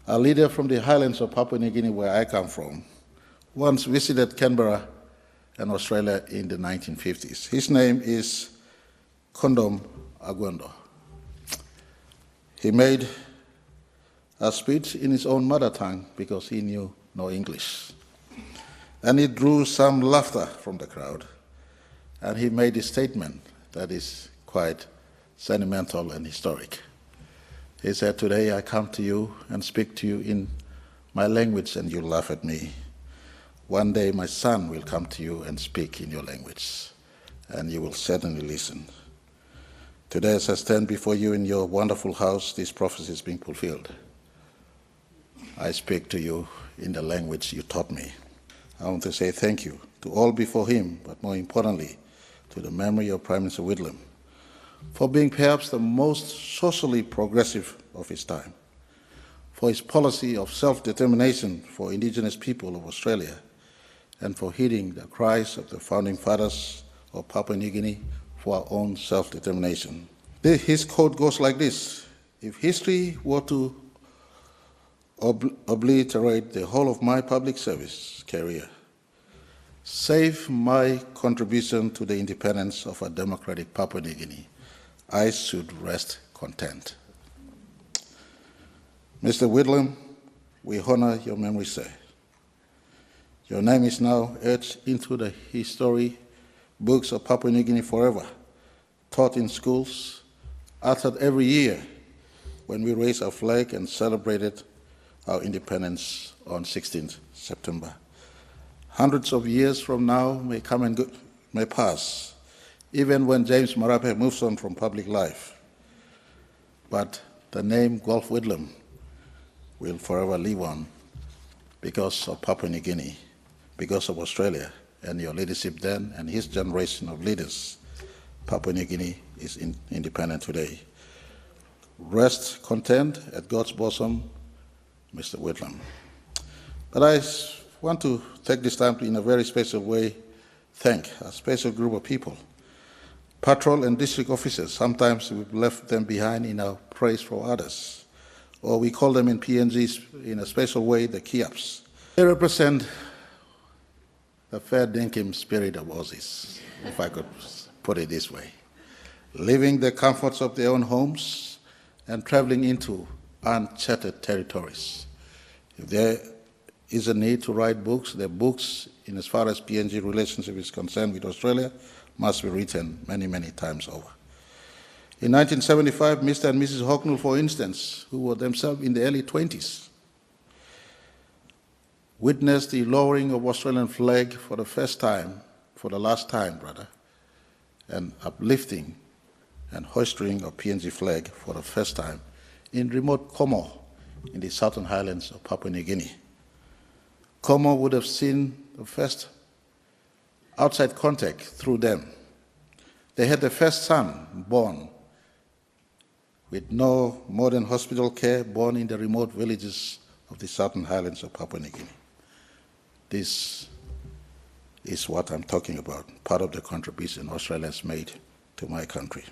a leader from the highlands of Papua New Guinea, where I come from, once visited Canberra and Australia in the 1950s. His name is Kondom Agwendo. He made a speech in his own mother tongue because he knew no English. And it drew some laughter from the crowd. And he made a statement that is quite sentimental and historic. He said, "Today I come to you and speak to you in my language and you laugh at me. One day my son will come to you and speak in your language and you will certainly listen. Today as I stand before you in your wonderful house, this prophecy is being fulfilled. I speak to you in the language you taught me." I want to say thank you to all before him, but more importantly, to the memory of Prime Minister Whitlam for being perhaps the most socially progressive of his time, for his policy of self-determination for indigenous people of Australia, and for heeding the cries of the founding fathers of Papua New Guinea for our own self-determination. His quote goes like this: "If history were to obliterate the whole of my public service career, save my contribution to the independence of a democratic Papua New Guinea, I should rest content." Mr. Whitlam, we honor your memory, sir. Your name is now etched into the history books of Papua New Guinea forever, taught in schools, uttered every year when we raised our flag and celebrated our independence on 16th September. Hundreds of years from now may come and go, may pass, even when James Marape moves on from public life. But the name Gough Whitlam will forever live on because of Papua New Guinea, because of Australia and your leadership then and his generation of leaders. Papua New Guinea is independent today. Rest content at God's bosom, Mr. Whitlam. But I want to take this time to, in a very special way, thank a special group of people. Patrol and district officers, sometimes we've left them behind in our praise for others, or we call them in PNGs in a special way the Kiaps. They represent the fair dinkum spirit of Aussies, if I could put it this way, leaving the comforts of their own homes and traveling into uncharted territories. If there is a need to write books, the books, in as far as PNG relationship is concerned with Australia, must be written many, many times over. In 1975, Mr. and Mrs. Hocknull, for instance, who were themselves in the early 20s, witnessed the lowering of Australian flag for the first time, for the last time rather, and uplifting and hoisting of PNG flag for the first time in remote Como in the southern highlands of Papua New Guinea. Como would have seen the first outside contact through them. They had the first son born with no modern hospital care, born in the remote villages of the southern highlands of Papua New Guinea. This is what I'm talking about, part of the contribution Australia has made to my country.